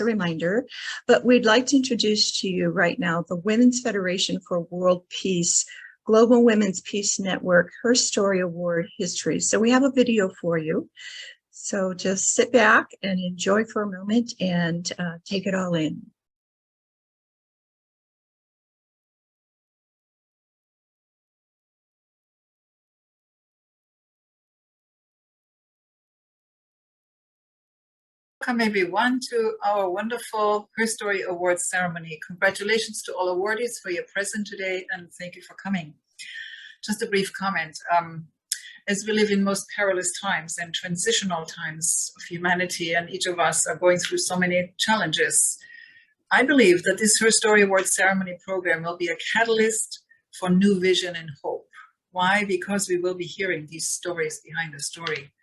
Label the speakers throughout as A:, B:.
A: reminder, but we'd like to introduce to you right now the Women's Federation for World Peace Global Women's Peace Network HerStory Award History. So we have a video for you. So just sit back and enjoy for a moment and take it all in.
B: Welcome everyone to our wonderful HerStory Awards ceremony. Congratulations to all awardees for your presence today, and thank you for coming. Just a brief comment. As we live in most perilous times and transitional times of humanity, and each of us are going through so many challenges, I believe that this HerStory Awards ceremony program will be a catalyst for new vision and hope. Why? Because we will be hearing these stories behind the story.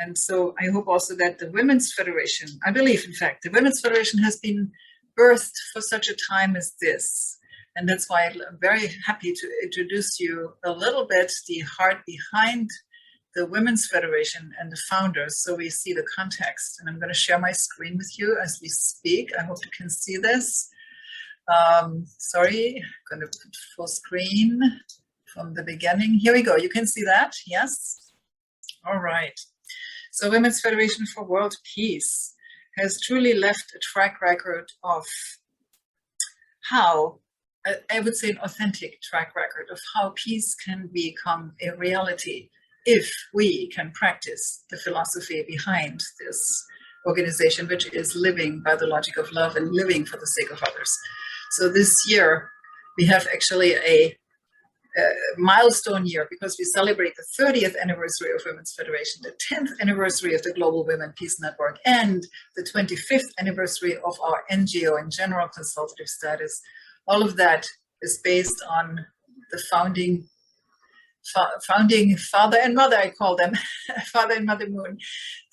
B: And so I hope also that the Women's Federation, I believe, in fact, the Women's Federation has been birthed for such a time as this. And that's why I'm very happy to introduce you a little bit the heart behind the Women's Federation and the founders, so we see the context. And I'm going to share my screen with you as we speak. I hope you can see this. Sorry, I'm going to put full screen from the beginning. Here we go. You can see that? Yes? All right. So Women's Federation for World Peace has truly left a track record of how, I would say an authentic track record of how peace can become a reality if we can practice the philosophy behind this organization, which is living by the logic of love and living for the sake of others. So this year we have actually a milestone year because we celebrate the 30th anniversary of Women's Federation, the 10th anniversary of the Global Women Peace Network, and the 25th anniversary of our NGO and general consultative status. All of that is based on the founding father and mother, I call them, Father and Mother Moon.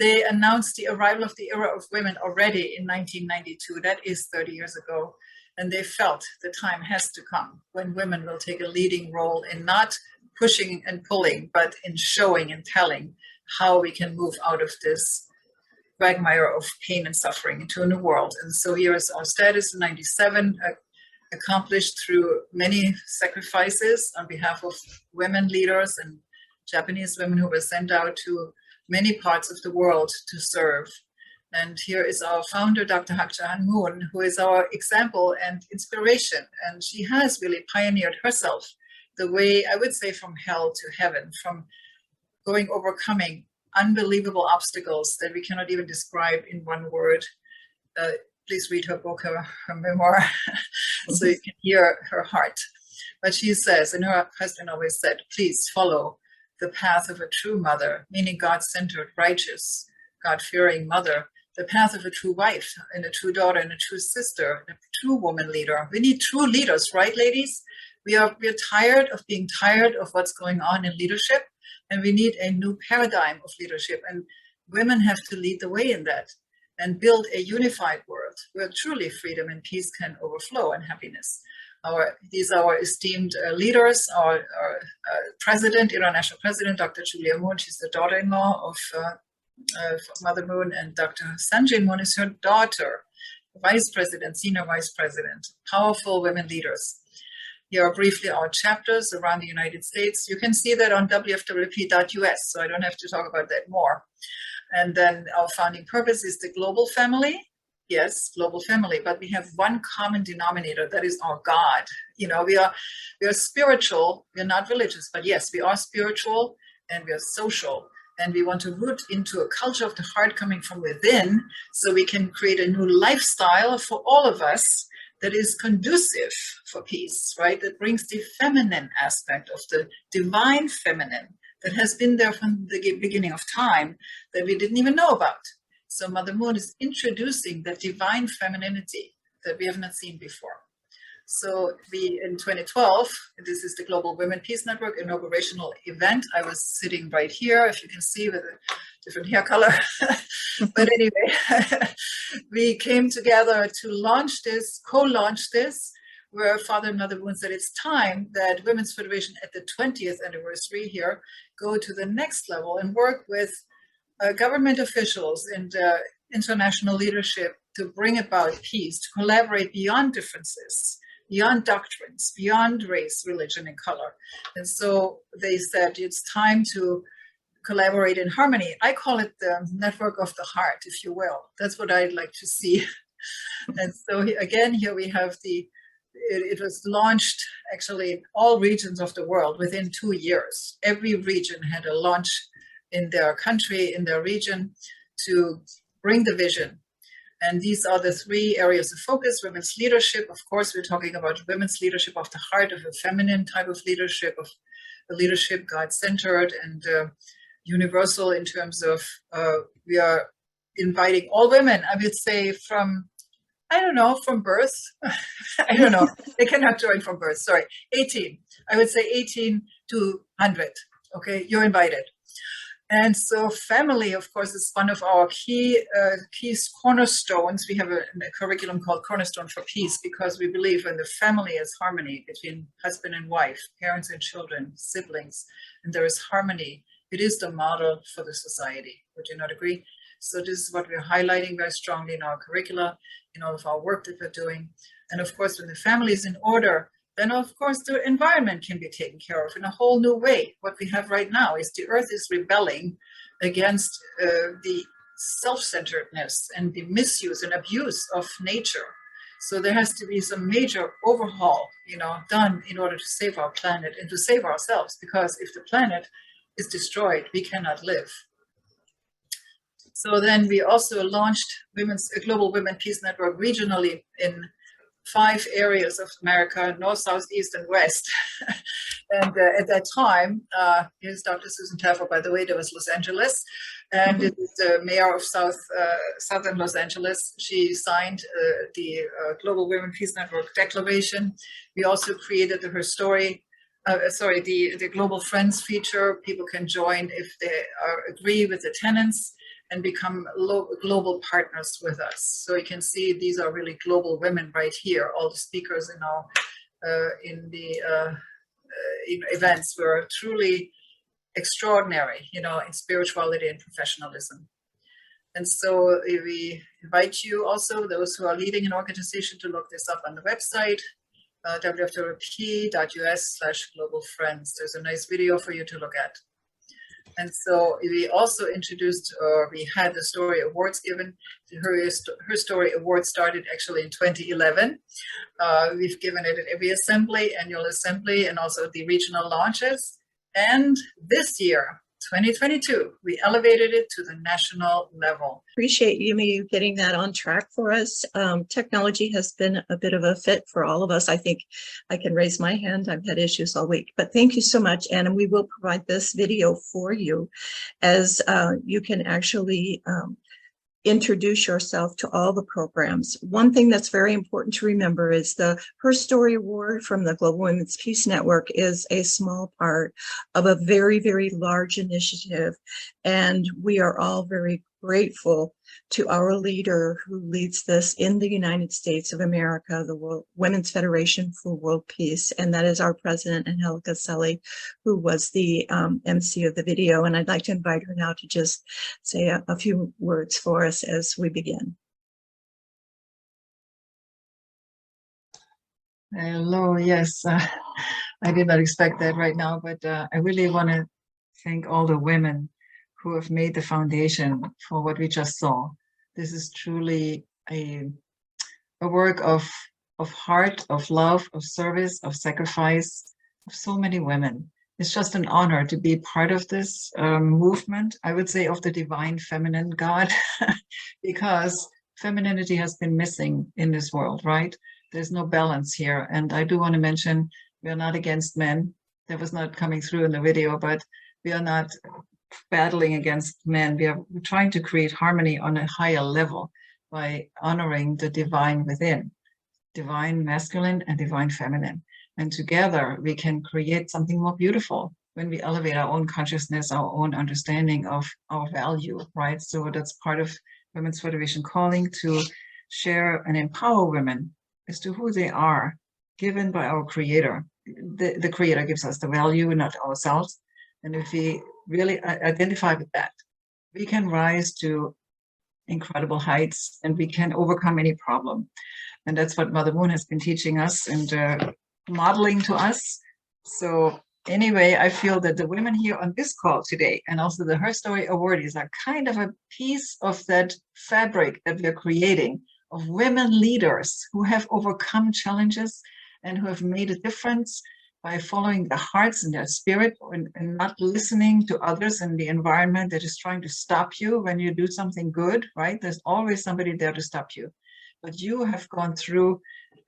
B: They announced the arrival of the era of women already in 1992. That is 30 years ago. And they felt the time has to come when women will take a leading role in not pushing and pulling, but in showing and telling how we can move out of this quagmire of pain and suffering into a new world. And so here is our status in 97, accomplished through many sacrifices on behalf of women leaders and Japanese women who were sent out to many parts of the world to serve. And here is our founder, Dr. Hak Ja Han Moon, who is our example and inspiration. And she has really pioneered herself the way, I would say, from hell to heaven, from overcoming unbelievable obstacles that we cannot even describe in one word. Please read her book, her memoir, so you can hear her heart. But she says, and her husband always said, please follow the path of a true mother, meaning God-centered, righteous, God-fearing mother, the path of a true wife and a true daughter and a true sister, and a true woman leader. We need true leaders, right, ladies? We're tired of being tired of what's going on in leadership, and we need a new paradigm of leadership. And women have to lead the way in that and build a unified world where truly freedom and peace can overflow and happiness. These are our esteemed leaders, our president, international president, Dr. Julia Moon. She's the daughter-in-law of Mother Moon, and Dr. Sanjay Moon is her daughter, vice president, senior vice president, powerful women leaders. Here are briefly our chapters around the United States. You can see that on wfwp.us, so I don't have to talk about that more. And then our founding purpose is the global family. Yes, global family, but we have one common denominator, that is our God. You know, we are spiritual, we're not religious, but yes, we are spiritual and we are social. And we want to root into a culture of the heart coming from within so we can create a new lifestyle for all of us that is conducive for peace, right? That brings the feminine aspect of the divine feminine that has been there from the beginning of time that we didn't even know about. So Mother Moon is introducing the divine femininity that we have not seen before. So in 2012, this is the Global Women Peace Network inaugurational event. I was sitting right here, if you can see, with a different hair color. But anyway, we came together to launch this, co-launch this, where Father and Mother Moon said it's time that Women's Federation at the 20th anniversary here go to the next level and work with government officials and international leadership to bring about peace, to collaborate beyond differences, beyond doctrines, beyond race, religion, and color. And so they said it's time to collaborate in harmony. I call it the network of the heart, if you will. That's what I'd like to see. And so again, here we have it was launched actually in all regions of the world within 2 years. Every region had a launch in their country, in their region, to bring the vision. And these are the 3 areas of focus: women's leadership. Of course, we're talking about women's leadership of the heart, of a feminine type of leadership, of a leadership God-centered and universal in terms of we are inviting all women, I would say from birth. I don't know. They cannot join from birth. Sorry, 18. I would say 18 to 100. Okay, you're invited. And so family, of course, is one of our key cornerstones. We have a curriculum called Cornerstone for Peace, because we believe in the family as harmony between husband and wife, parents and children, siblings, and there is harmony. It is the model for the society. Would you not agree? So this is what we're highlighting very strongly in our curricula, in all of our work that we're doing. And of course, when the family is in order, then of course the environment can be taken care of in a whole new way. What we have right now is the earth is rebelling against the self-centeredness and the misuse and abuse of nature. So there has to be some major overhaul, done in order to save our planet and to save ourselves, because if the planet is destroyed, we cannot live. So then we also launched a Global Women Peace Network regionally in 5 areas of America: North, South, East, and West. And at that time, here's Dr. Susan Taffer, by the way, that was Los Angeles. And it is the mayor of Southern Los Angeles. She signed the Global Women Peace Network Declaration. We also created the HerStory, the Global Friends feature. People can join if they agree with the tenets and become global partners with us. So you can see these are really global women right here. All the speakers in events were truly extraordinary, in spirituality and professionalism. And so we invite you also, those who are leading an organization, to look this up on the website, www.us/globalfriends. There's a nice video for you to look at. And so we also we had the Story Awards given. The HerStory Award started actually in 2011. We've given it at every annual assembly, and also the regional launches. And this year, 2022, we elevated it to the national level.
A: Appreciate you getting that on track for us. Technology has been a bit of a fit for all of us. I think I can raise my hand. I've had issues all week, but thank you so much, Anna. We will provide this video for you as you can actually introduce yourself to all the programs. One thing that's very important to remember is the HerStory Award from the Global Women's Peace Network is a small part of a very, very large initiative. And we are all very grateful to our leader who leads this in the United States of America, the Women's Federation for World Peace. And that is our president, Angelica Selly, who was the MC of the video. And I'd like to invite her now to just say a few words for us as we begin.
C: Hello, yes, I did not expect that right now, but I really want to thank all the women who have made the foundation for what we just saw. This is truly a work of heart, of love, of service, of sacrifice, of so many women. It's just an honor to be part of this movement, I would say, of the divine feminine God, because femininity has been missing in this world, right? There's no balance here. And I do want to mention, we are not against men. That was not coming through in the video, but we are not battling against men. We're trying to create harmony on a higher level by honoring the divine within, divine masculine and divine feminine. And together we can create something more beautiful when we elevate our own consciousness, our own understanding of our value, right? So that's part of Women's Federation calling, to share and empower women as to who they are, given by our Creator. The Creator gives us the value, not ourselves. And if we really identify with that, we can rise to incredible heights, and we can overcome any problem. And that's what Mother Moon has been teaching us and modeling to us. So anyway, I feel that the women here on this call today and also the HerStory awardees are kind of a piece of that fabric that we're creating of women leaders who have overcome challenges and who have made a difference by following their hearts and their spirit and not listening to others in the environment that is trying to stop you when you do something good, right? There's always somebody there to stop you. But you have gone through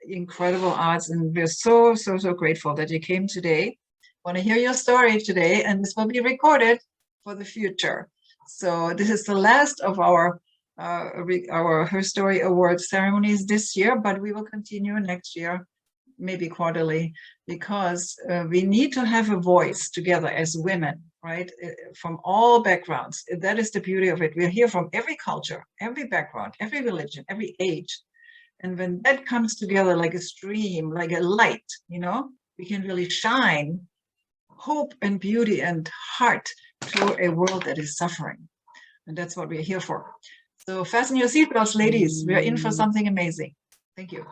C: incredible odds, and we're so grateful that you came today. Want to hear your story today, and this will be recorded for the future. So this is the last of our HerStory Award ceremonies this year, but we will continue next year, maybe quarterly, because we need to have a voice together as women, right? From all backgrounds. That is the beauty of it. We're here from every culture, every background, every religion, every age. And when that comes together like a stream, like a light, you know, we can really shine hope and beauty and heart to a world that is suffering. And that's what we're here for. So fasten your seatbelts, ladies. We're in for something amazing. Thank you.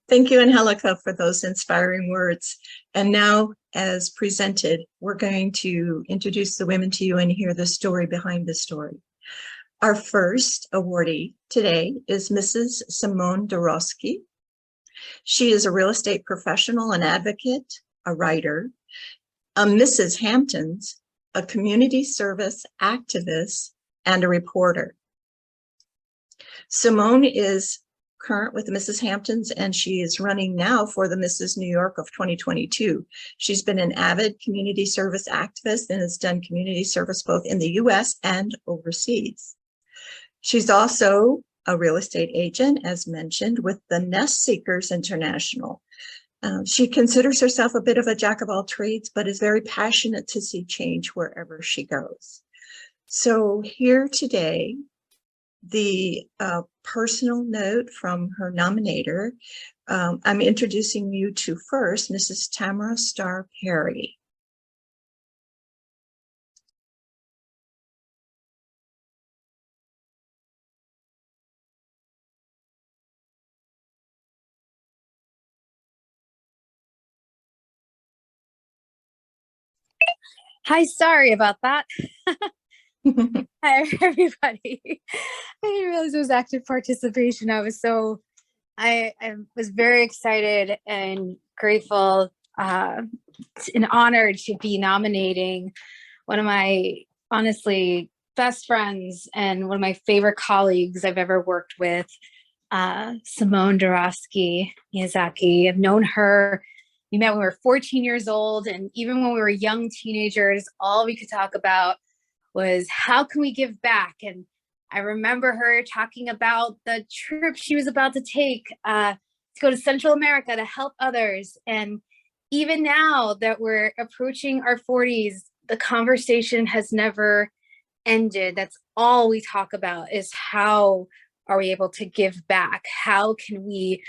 A: Thank you, Angelica, for those inspiring words. And now, as presented, we're going to introduce the women to you and hear the story behind the story. Our first awardee today is Mrs. Simone Darowski. She is a real estate professional and advocate, a writer, a Mrs. Hamptons, a community service activist, and a reporter. Simone is current with the Mrs. Hamptons, and she is running now for the Mrs. New York of 2022. She's been an avid community service activist and has done community service both in the US and overseas. She's also a real estate agent, as mentioned, with the Nest Seekers International. She considers herself a bit of a jack of all trades, but is very passionate to see change wherever she goes. So here today, the personal note from her nominator, I'm introducing you to first Mrs. Tamara Starr Perry.
D: Hi, sorry about that. Hi, everybody. I didn't realize it was active participation. I was very excited and grateful and honored to be nominating one of my, honestly, best friends and one of my favorite colleagues I've ever worked with, Simone Darowski, Miyazaki. I've known her. We met when we were 14 years old, and even when we were young teenagers, all we could talk about was how can we give back. And I remember her talking about the trip she was about to take to go to Central America to help others. And even now that we're approaching our 40s, the conversation has never ended. That's all we talk about, is how are we able to give back? How can we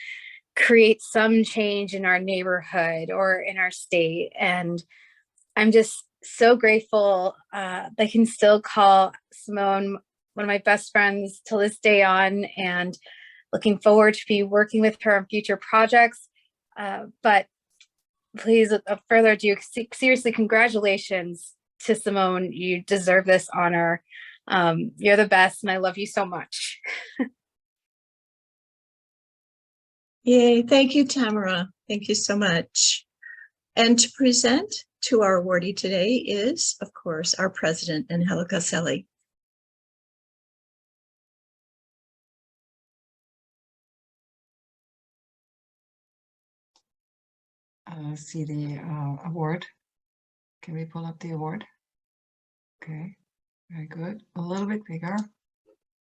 D: create some change in our neighborhood or in our state? And I'm just so grateful that I can still call Simone one of my best friends till this day on, and looking forward to be working with her on future projects. But please, without further ado, seriously, congratulations to Simone. You deserve this honor. You're the best, and I love you so much.
A: Yay, thank you, Tamara. Thank you so much. And to present to our awardee today is, of course, our president, Angelica Selly.
C: See the award. Can we pull up the award? Okay, very good. A little bit bigger.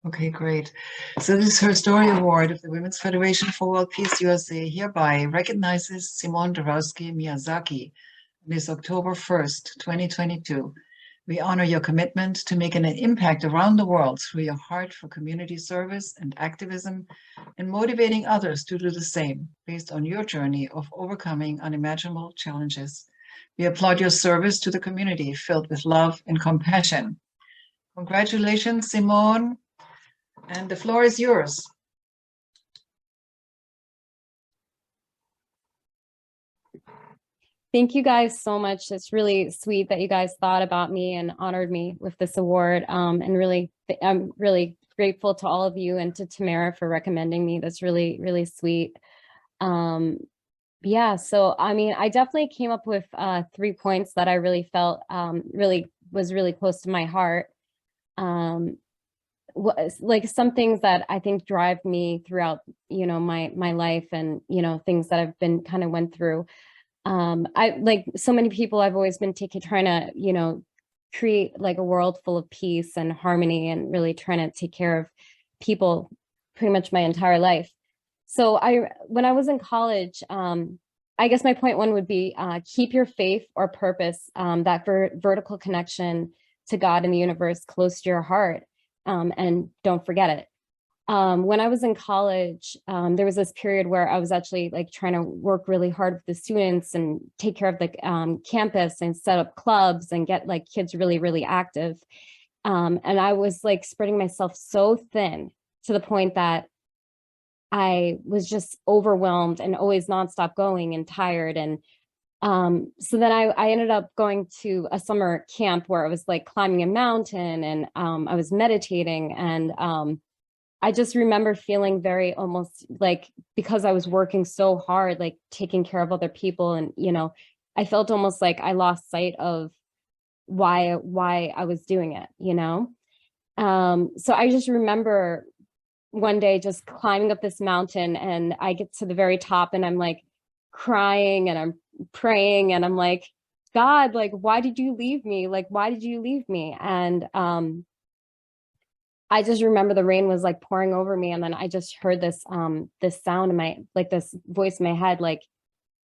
C: Okay, great. So this is HerStory Award of the Women's Federation for World Peace USA hereby recognizes Simone Darowski Miyazaki on this October 1st, 2022. We honor your commitment to making an impact around the world through your heart for community service and activism, and motivating others to do the same based on your journey of overcoming unimaginable challenges. We applaud your service to the community filled with love and compassion. Congratulations, Simone. And the floor is yours.
E: Thank you guys so much. It's really sweet that you guys thought about me and honored me with this award. And really, I'm really grateful to all of you and to Tamara for recommending me. That's really, really sweet. Yeah, so I mean, I definitely came up with 3 points that I really felt was really close to my heart. Like some things that I think drive me throughout, my life, and, things that I've been kind of went through. I, like so many people, I've always been trying to, create like a world full of peace and harmony, and really trying to take care of people pretty much my entire life. So when I was in college, I guess my point 1 would be keep your faith or purpose, that vertical connection to God and the universe close to your heart, and don't forget it. When I was in college, there was this period where I was actually like trying to work really hard with the students and take care of the campus and set up clubs and get like kids really, really active. And I was like spreading myself so thin to the point that I was just overwhelmed and always nonstop going and tired. And so then I ended up going to a summer camp where I was like climbing a mountain, and I was meditating, and I just remember feeling very almost like, because I was working so hard, like taking care of other people, and, I felt almost like I lost sight of why I was doing it, So I just remember one day just climbing up this mountain, and I get to the very top, and I'm like crying, and I'm praying, and I'm like, God, like, why did you leave me? Like, why did you leave me? And I just remember the rain was like pouring over me, and then I just heard this this sound in my, like this voice in my head, like,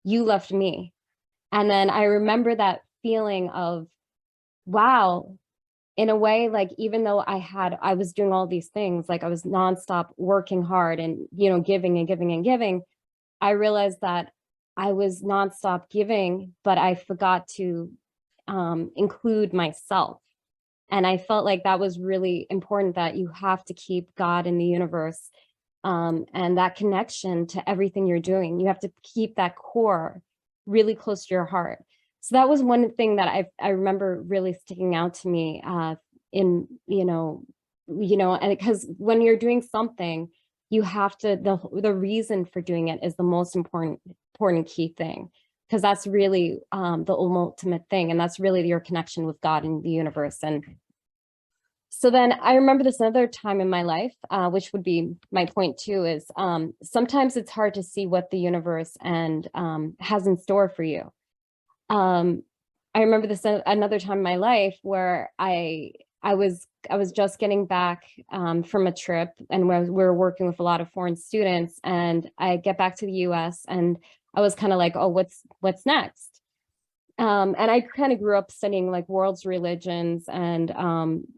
E: you left me. And then I remember that feeling of, wow, in a way, like, even though I was doing all these things, like I was nonstop working hard and, giving and giving and giving, I realized that I was nonstop giving, but I forgot to include myself. And I felt like that was really important, that you have to keep God in the universe, and that connection to everything you're doing. You have to keep that core really close to your heart. So that was one thing that I remember really sticking out to me and because when you're doing something, you have to, the reason for doing it is the most important key thing, because that's really the ultimate thing, and that's really your connection with God and the universe. And so then I remember this another time in my life, which would be my point 2, is sometimes it's hard to see what the universe and has in store for you. I remember this another time in my life where I was just getting back from a trip, and we were working with a lot of foreign students, and I get back to the US, and I was kind of like, oh, what's next? And I kind of grew up studying like world's religions, and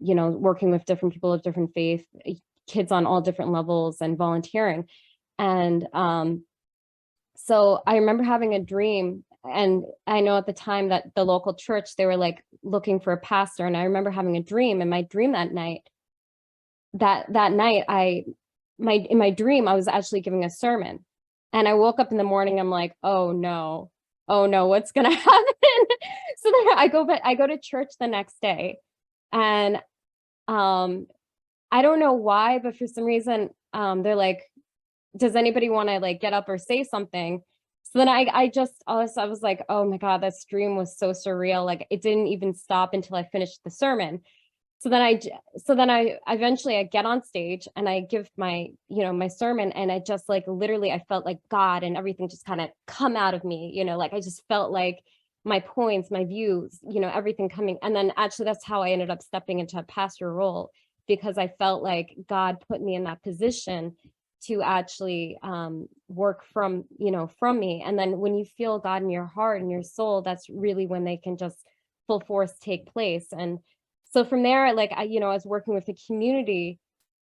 E: working with different people of different faith, kids on all different levels, and volunteering. And so I remember having a dream, and I know at the time that the local church, they were like looking for a pastor, and I remember having a dream. And my dream that night, in my dream, I was actually giving a sermon, and I woke up in the morning, I'm like, oh no, what's gonna happen? So then I go to church the next day, and I don't know why, but for some reason they're like, does anybody want to like get up or say something? So then I was like, oh my God, that dream was so surreal. Like, it didn't even stop until I finished the sermon. So then I eventually I get on stage, and I give my sermon, and I just like literally I felt like God and everything just kind of come out of me, like I just felt like my points, my views, everything coming. And then actually that's how I ended up stepping into a pastor role, because I felt like God put me in that position to actually work from me. And then when you feel God in your heart and your soul, that's really when they can just full force take place. And so from there, like I was working with the community,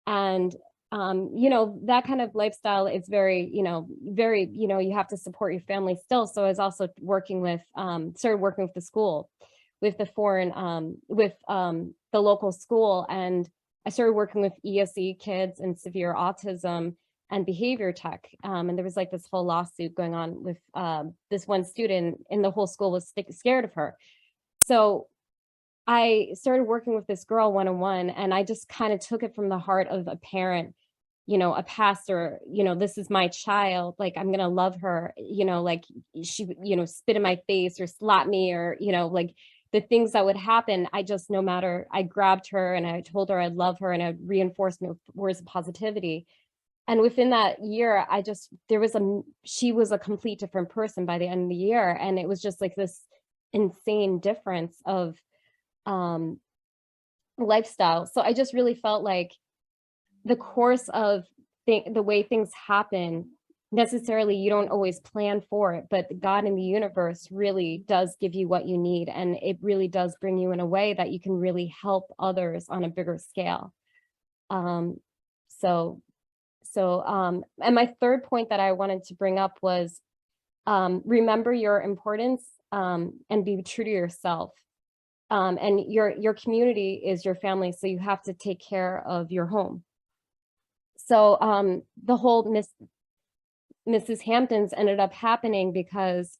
E: and that kind of lifestyle is very, you have to support your family still. So I was also working with, started working with the school, with the foreign, with the local school. And I started working with ESE kids and severe autism and behavior tech. And there was like this whole lawsuit going on with this one student, and the whole school was scared of her. So I started working with this girl one-on-one, and I just kind of took it from the heart of a parent, you know, a pastor, you know, this is my child, like, I'm going to love her, you know, like she, you know, spit in my face or slap me, or, you know, like the things that would happen. I just, no matter, I grabbed her and I told her I love her, and I reinforced my words of positivity. And within that year, she was a complete different person by the end of the year. And it was just like this insane difference of lifestyle. So I just really felt like the course of the way things happen, necessarily you don't always plan for it, but God in the universe really does give you what you need, and it really does bring you in a way that you can really help others on a bigger scale. And my third point that I wanted to bring up was remember your importance, and be true to yourself. And your community is your family, so you have to take care of your home. So the whole Mrs. Hampton's ended up happening because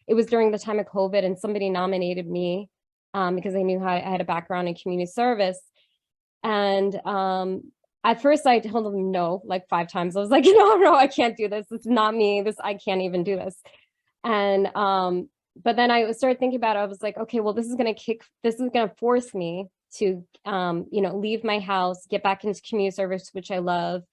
E: it was during the time of COVID, and somebody nominated me because they knew I had a background in community service. And at first I told them no, like 5 times. I was like, no, I can't do this. It's not me. I can't even do this. And but then I started thinking about it. I was like, okay, well, this is going to force me to, you know, leave my house, get back into community service, which I love,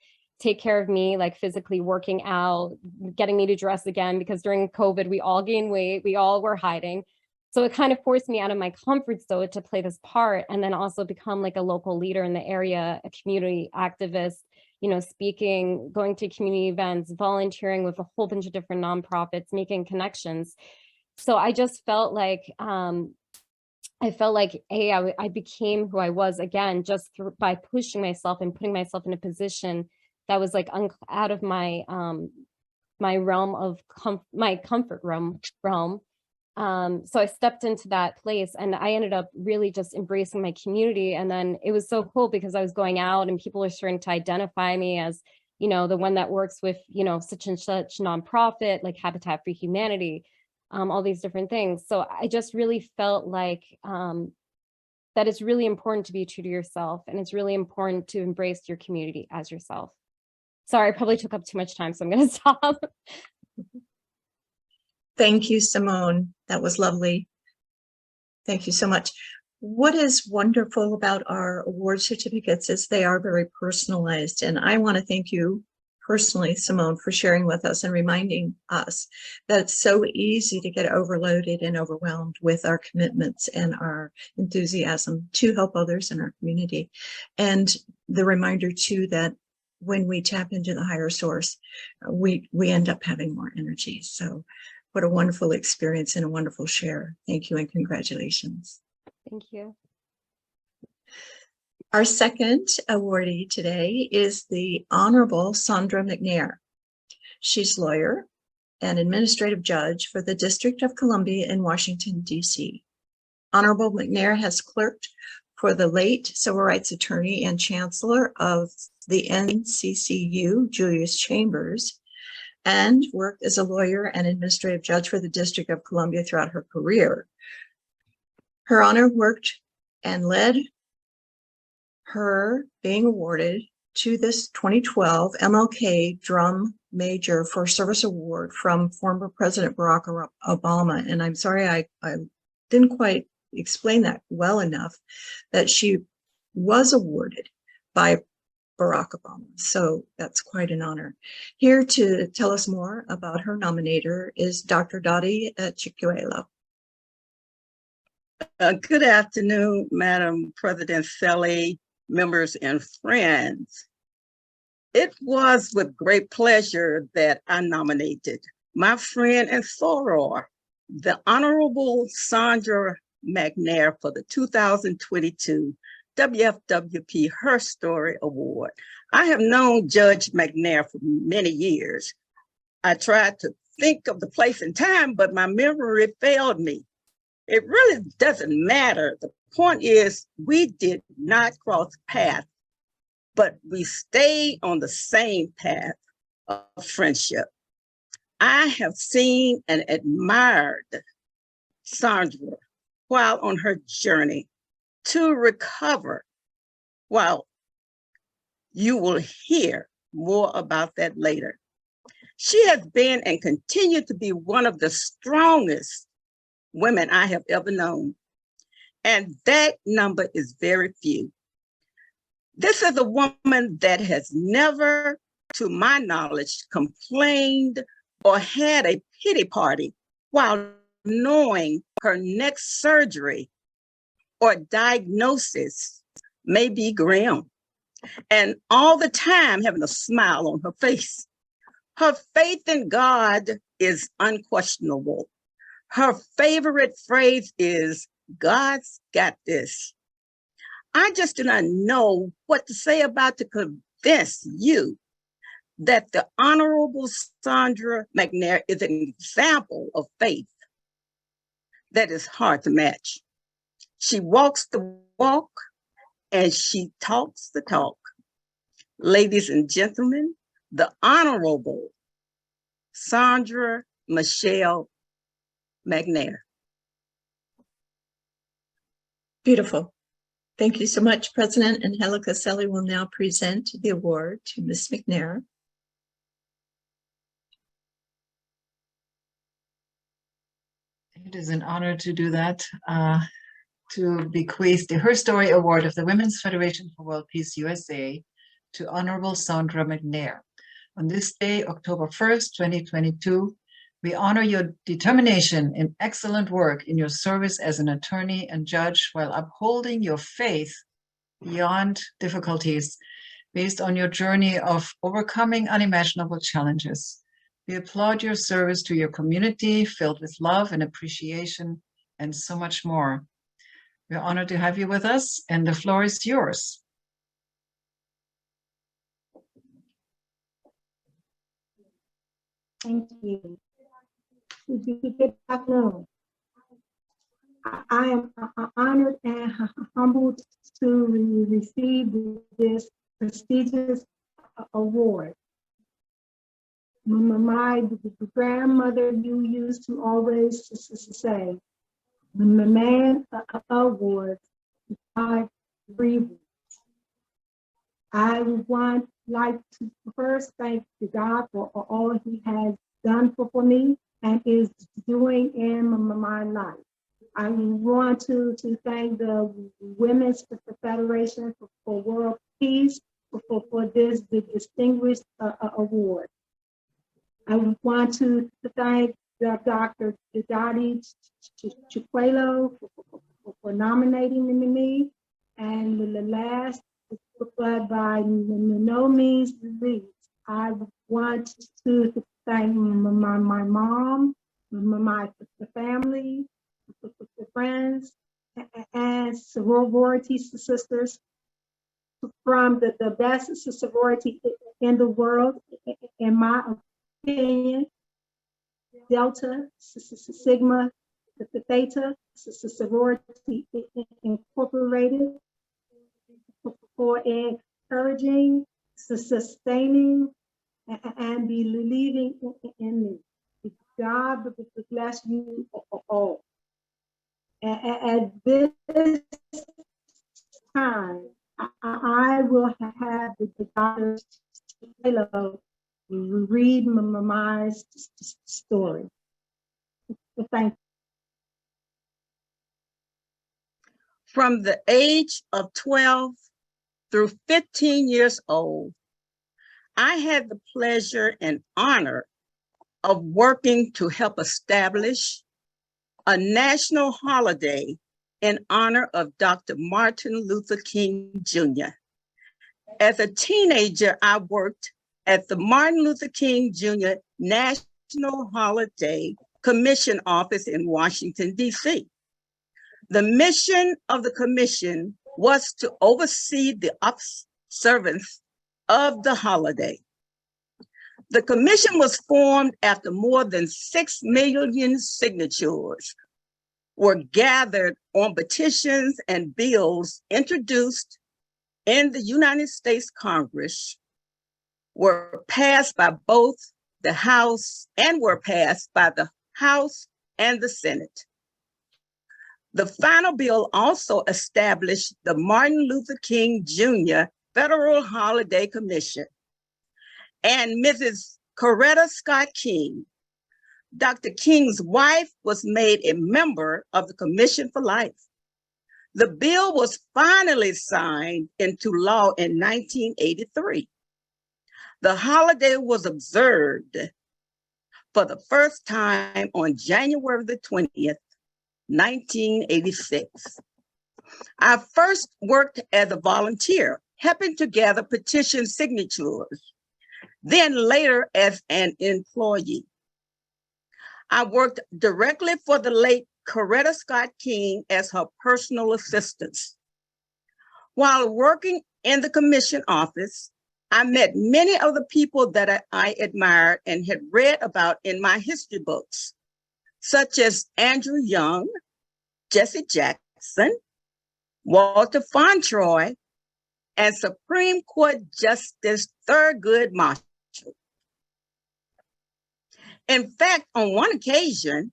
E: take care of me, like physically working out, getting me to dress again, because during COVID, we all gained weight. We all were hiding. So it kind of forced me out of my comfort zone to play this part, and then also become like a local leader in the area, a community activist, you know, speaking, going to community events, volunteering with a whole bunch of different nonprofits, making connections. So I just felt like, I became who I was again, just by pushing myself and putting myself in a position that was like out of my, my realm of my comfort realm. So I stepped into that place, and I ended up really just embracing my community. And then it was so cool because I was going out and people are starting to identify me as, you know, the one that works with, you know, such and such nonprofit, like Habitat for Humanity, all these different things. So I just really felt like that it's really important to be true to yourself, and it's really important to embrace your community as yourself. Sorry, I probably took up too much time, so I'm going to stop.
A: Thank you, Simone. That was lovely. Thank you so much. What is wonderful about our award certificates is they are very personalized. And I want to thank you personally, Simone, for sharing with us and reminding us that it's so easy to get overloaded and overwhelmed with our commitments and our enthusiasm to help others in our community. And the reminder too that when we tap into the higher source, we end up having more energy. So what a wonderful experience and a wonderful share. Thank you and congratulations.
E: Thank you.
A: Our second awardee today is the Honorable Sandra Mcnair. She's lawyer and administrative judge for the District of Columbia in Washington, D.C. Honorable Mcnair has clerked for the late civil rights attorney and chancellor of the NCCU, Julius Chambers, and worked as a lawyer and administrative judge for the District of Columbia throughout her career. Her Honor worked and led her being awarded to this 2012 MLK Drum Major for Service Award from former President Barack Obama. And I'm sorry, I didn't quite explain that well enough, that she was awarded by Barack Obama. So that's quite an honor. Here to tell us more about her nominator is Dr. Dottie Chicuelo.
F: Good afternoon, Madam President Selly, members and friends. It was with great pleasure that I nominated my friend and soror, the Honorable Sandra Mcnair, for the 2022 WFWP HerStory Award. I have known Judge Mcnair for many years. I tried to think of the place and time, but my memory failed me. It really doesn't matter. The point is, we did not cross paths but we stayed on the same path of friendship. I have seen and admired Sandra while on her journey to recover. Well, you will hear more about that later. She has been and continued to be one of the strongest women I have ever known. And that number is very few. This is a woman that has never, to my knowledge, complained or had a pity party while knowing her next surgery or diagnosis may be grim, and all the time having a smile on her face. Her faith in God is unquestionable. Her favorite phrase is, "God's got this." I just do not know what to say about to convince you that the Honorable Sandra Mcnair is an example of faith that is hard to match. She walks the walk and she talks the talk. Ladies and gentlemen, the Honorable Sandra Michelle Mcnair.
A: Beautiful. Thank you so much, President. And Helen Caselli will now present the award to Ms. Mcnair.
C: It is an honor to do that, to bequeath the HerStory Award of the Women's Federation for World Peace USA to Honorable Sandra Mcnair. On this day, October 1st, 2022, we honor your determination and excellent work in your service as an attorney and judge while upholding your faith beyond difficulties based on your journey of overcoming unimaginable challenges. We applaud your service to your community filled with love and appreciation and so much more. We're honored to have you with us, and the floor is yours.
G: Thank you. Good afternoon. I am honored and humbled to receive this prestigious award. My grandmother used to always say, the man awards are breathing. I would like to first thank God for all he has done for me and is doing in my life. I want to thank the Women's Federation for World Peace for this distinguished award. I want to thank Dr. Dottie Chiquelo for nominating me, and the last, but by no means least, I want to thank my mom, my family, friends, and sorority sisters from the best sorority in the world, in my opinion, Delta, Sigma, Theta, Sorority Incorporated, for encouraging, sustaining, and believing in me. God bless you all. At this time, I will have the Dr. read my story. Thank you.
F: From the age of 12 through 15 years old, I had the pleasure and honor of working to help establish a national holiday in honor of Dr. Martin Luther King Jr. As a teenager, I worked at the Martin Luther King Jr. National Holiday Commission office in Washington, D.C. The mission of the commission was to oversee the observance of the holiday. The commission was formed after more than 6 million signatures were gathered on petitions and bills introduced in the United States Congress were passed by both the House and were passed by the House and the Senate. The final bill also established the Martin Luther King Jr. Federal Holiday Commission, and Mrs. Coretta Scott King, Dr. King's wife, was made a member of the Commission for Life. The bill was finally signed into law in 1983. The holiday was observed for the first time on January the 20th, 1986. I first worked as a volunteer, helping to gather petition signatures, then later as an employee. I worked directly for the late Coretta Scott King as her personal assistant. While working in the commission office, I met many of the people that I admired and had read about in my history books, such as Andrew Young, Jesse Jackson, Walter Fauntroy, and Supreme Court Justice Thurgood Marshall. In fact, on one occasion,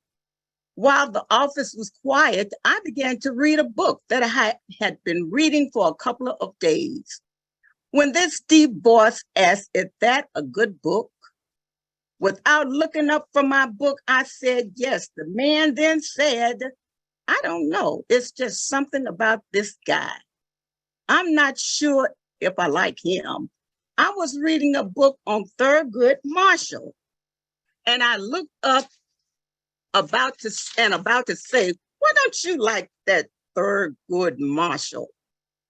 F: while the office was quiet, I began to read a book that I had been reading for a couple of days. When this deep voice asked, "Is that a good book?" Without looking up from my book, I said, "Yes." The man then said, "I don't know. It's just something about this guy. I'm not sure if I like him." I was reading a book on Thurgood Marshall, and I looked up about to say, "Why don't you like that Thurgood Marshall?"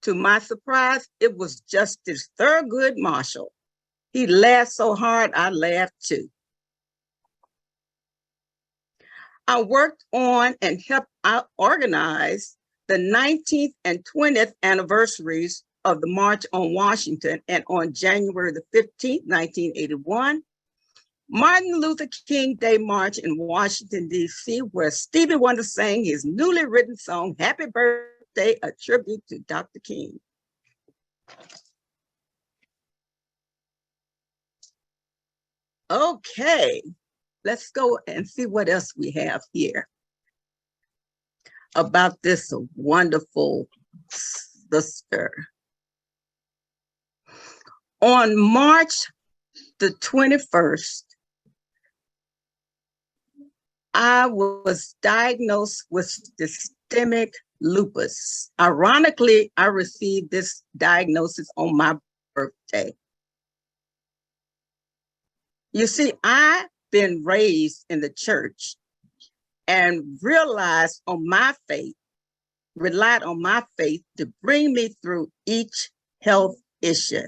F: To my surprise, it was Justice Thurgood Marshall. He laughed so hard, I laughed too. I worked on and helped organize the 19th and 20th anniversaries of the March on Washington, and on January the 15th, 1981, Martin Luther King Day March in Washington, D.C., where Stevie Wonder sang his newly written song, "Happy Birthday," a tribute to Dr. King. Okay, let's go and see what else we have here about this wonderful sister. On March the 21st, I was diagnosed with systemic lupus. Ironically, I received this diagnosis on my birthday. You see, I've been raised in the church and relied on my faith to bring me through each health issue.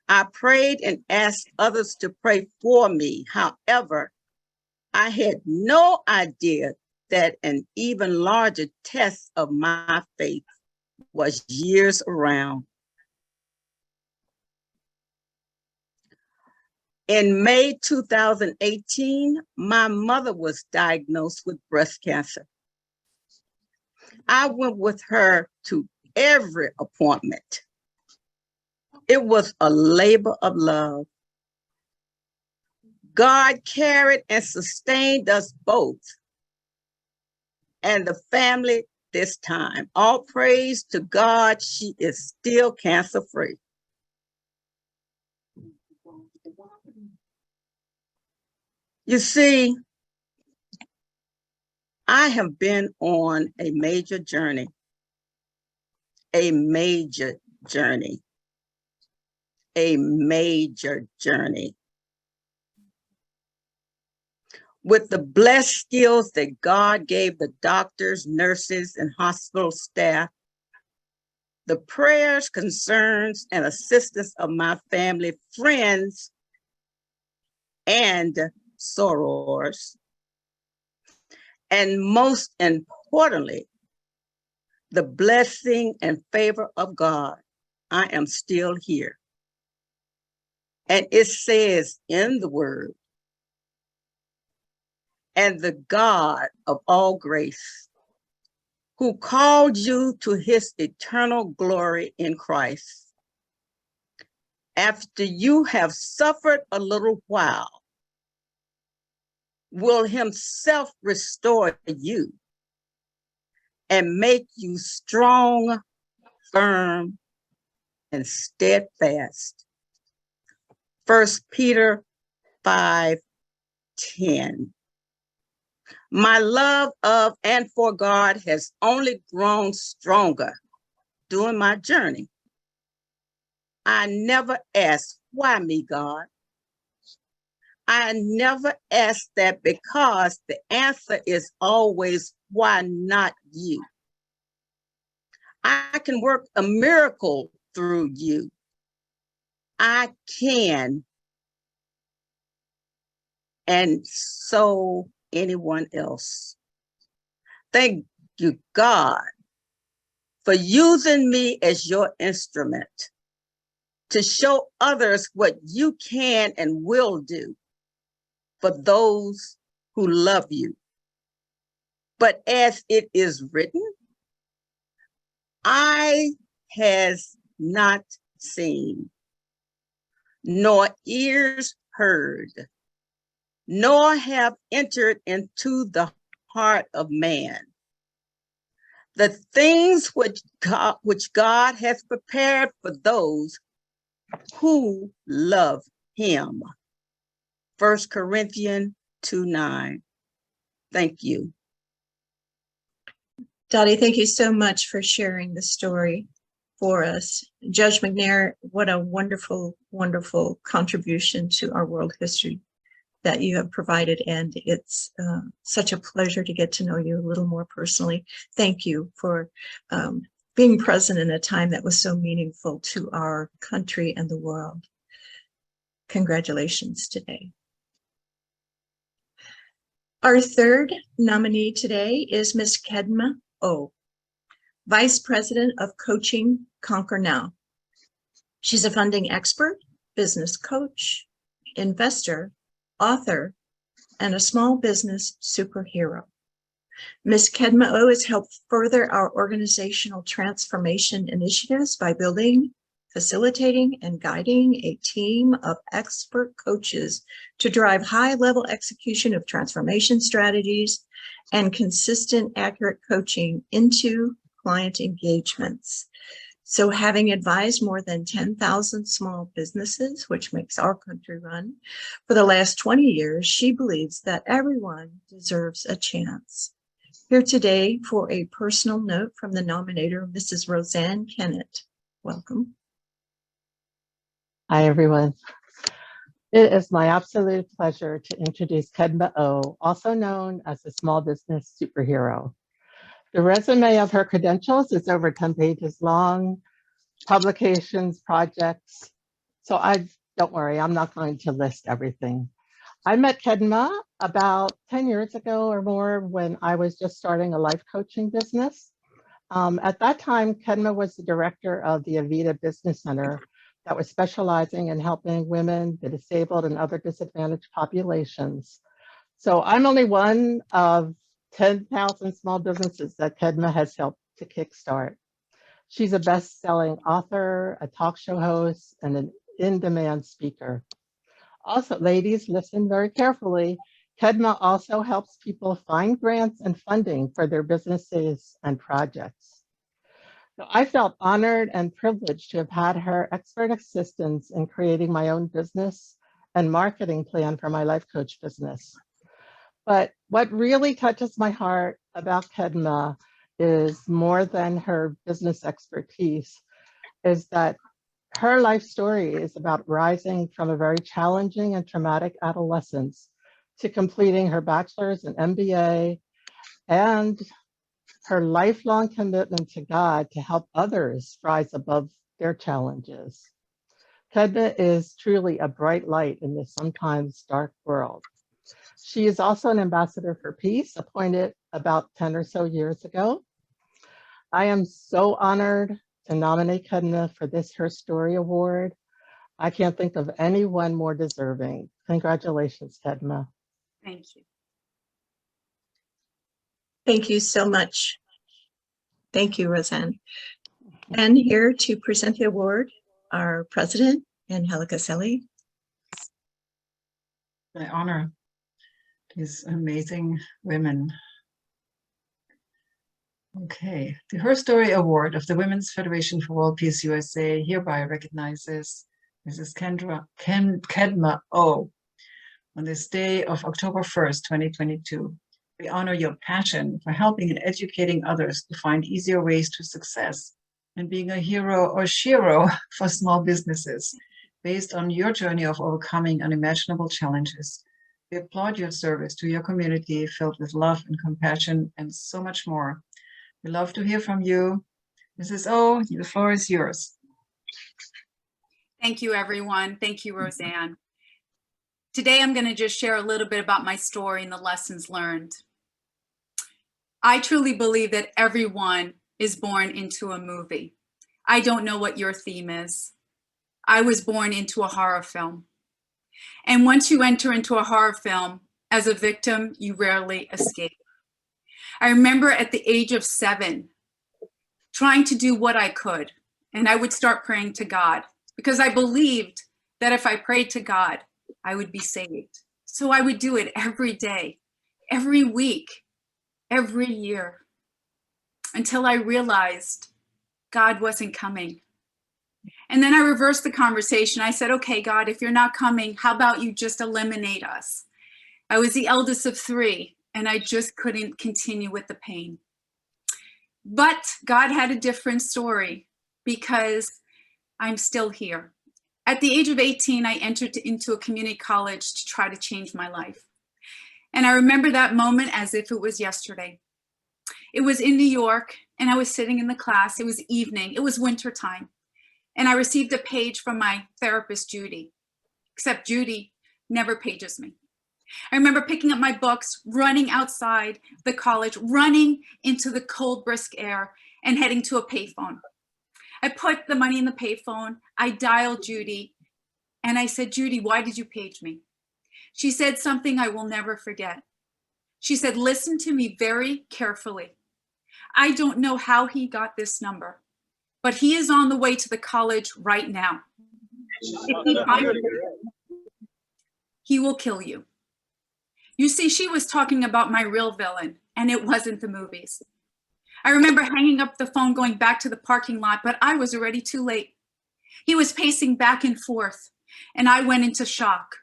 F: I prayed and asked others to pray for me. However, I had no idea that an even larger test of my faith was years around. In May 2018, my mother was diagnosed with breast cancer. I went with her to every appointment. It was a labor of love. God carried and sustained us both and the family this time. All praise to God, she is still cancer-free. You see, I have been on a major journey, a major journey. With the blessed skills that God gave the doctors, nurses, and hospital staff, the prayers, concerns, and assistance of my family, friends, and sorors, and most importantly, the blessing and favor of God, I am still here. And it says in the word, "And the God of all grace, who called you to his eternal glory in Christ. After you have suffered a little while, will himself restore you and make you strong, firm, and steadfast. 1 Peter 5:10. My love of and for God has only grown stronger during my journey. I never asked, why me, God? I never asked that because the answer is always, why not you? I can work a miracle through you. I can, and so anyone else. Thank you, God, for using me as your instrument to show others what you can and will do for those who love you. But as it is written, eye has not seen, nor ears heard, nor have entered into the heart of man the things which God has prepared for those who love him. 1 Corinthians 2:9. Thank you.
A: Dottie, thank you so much for sharing the story for us. Judge Mcnair, what a wonderful, wonderful contribution to our world history that you have provided. And it's such a pleasure to get to know you a little more personally. Thank you for being present in a time that was so meaningful to our country and the world. Congratulations today. Our third nominee today is Ms. Kedma O, Vice President of Coaching Conquer Now. She's a funding expert, business coach, investor, author, and a small business superhero. Ms. Kedma O has helped further our organizational transformation initiatives by building, facilitating, and guiding a team of expert coaches to drive high-level execution of transformation strategies and consistent, accurate coaching into client engagements. So having advised more than 10,000 small businesses, which makes our country run, for the last 20 years, she believes that everyone deserves a chance. Here today for a personal note from the nominator, Mrs. Roseanne Kennett. Welcome.
H: Hi, everyone. It is my absolute pleasure to introduce Kedma O, also known as the small business superhero. The resume of her credentials is over 10 pages long, publications, projects. So don't worry, I'm not going to list everything. I met Kedma about 10 years ago or more when I was just starting a life coaching business. At that time, Kedma was the director of the Avita Business Center that was specializing in helping women, the disabled, and other disadvantaged populations. So I'm only one of 10,000 small businesses that Kedma has helped to kickstart. She's a best-selling author, a talk show host, and an in-demand speaker. Also, ladies, listen very carefully. Kedma also helps people find grants and funding for their businesses and projects. So I felt honored and privileged to have had her expert assistance in creating my own business and marketing plan for my life coach business. But what really touches my heart about Kedma is more than her business expertise, is that her life story is about rising from a very challenging and traumatic adolescence to completing her bachelor's and MBA, and her lifelong commitment to God to help others rise above their challenges. Kedma is truly a bright light in this sometimes dark world. She is also an ambassador for peace, appointed about 10 or so years ago. I am so honored to nominate Kedma for this HerStory Award. I can't think of anyone more deserving. Congratulations, Kedma.
D: Thank you.
A: Thank you so much. Thank you, Roseanne. And here to present the award, our president, Angelica Selly.
C: I honor these amazing women. Okay, the HerStory Award of the Women's Federation for World Peace USA hereby recognizes Mrs. Kedma O. On this day of October 1st, 2022. We honor your passion for helping and educating others to find easier ways to success and being a hero or shero for small businesses based on your journey of overcoming unimaginable challenges. We applaud your service to your community filled with love and compassion and so much more. We love to hear from you. Mrs. O, the floor is yours.
I: Thank you, everyone. Thank you, Roseanne. Today, I'm going to just share a little bit about my story and the lessons learned. I truly believe that everyone is born into a movie. I don't know what your theme is. I was born into a horror film. And once you enter into a horror film, as a victim, you rarely escape. I remember at the age of 7, trying to do what I could, and I would start praying to God because I believed that if I prayed to God, I would be saved. So I would do it every day, every week, every year, until I realized God wasn't coming. And then I reversed the conversation. I said, okay, God, if you're not coming, how about you just eliminate us? I was the eldest of 3, and I just couldn't continue with the pain. But God had a different story because I'm still here. At the age of 18, I entered into a community college to try to change my life. And I remember that moment as if it was yesterday. It was in New York, and I was sitting in the class. It was evening. It was winter time. And I received a page from my therapist, Judy, except Judy never pages me. I remember picking up my books, running outside the college, running into the cold, brisk air, and heading to a payphone. I put the money in the payphone. I dialed Judy, and I said, Judy, why did you page me? She said something I will never forget. She said, listen to me very carefully. I don't know how he got this number, but he is on the way to the college right now. If he finds you, he will kill you. You see, she was talking about my real villain, and it wasn't the movies. I remember hanging up the phone, going back to the parking lot, but I was already too late. He was pacing back and forth, and I went into shock.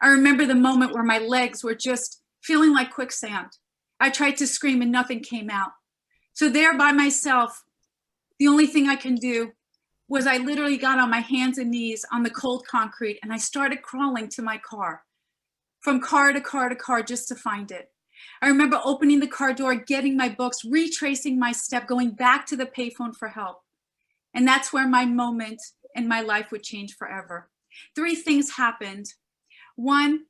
I: I remember the moment where my legs were just feeling like quicksand. I tried to scream and nothing came out. So there by myself, the only thing I can do was I literally got on my hands and knees on the cold concrete, and I started crawling to my car, from car to car to car, just to find it. I remember opening the car door, getting my books, retracing my step, going back to the payphone for help. And that's where my moment in my life would change forever. 3 things happened. 1,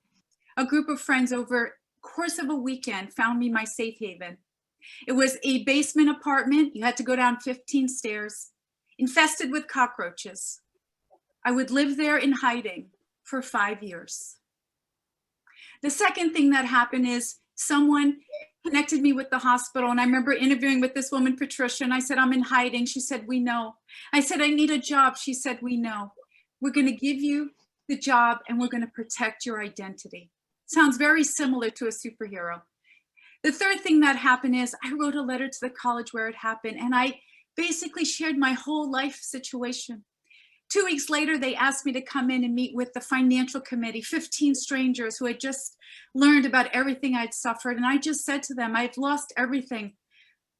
I: a group of friends over the course of a weekend found me my safe haven. It was a basement apartment. You had to go down 15 stairs, infested with cockroaches. I would live there in hiding for 5 years. The second thing that happened is someone connected me with the hospital. And I remember interviewing with this woman, Patricia, and I said, I'm in hiding. She said, we know. I said, I need a job. She said, we know. We're going to give you the job and we're going to protect your identity. Sounds very similar to a superhero. The third thing that happened is I wrote a letter to the college where it happened, and I basically shared my whole life situation. 2 weeks later, they asked me to come in and meet with the financial committee, 15 strangers who had just learned about everything I'd suffered. And I just said to them, I've lost everything,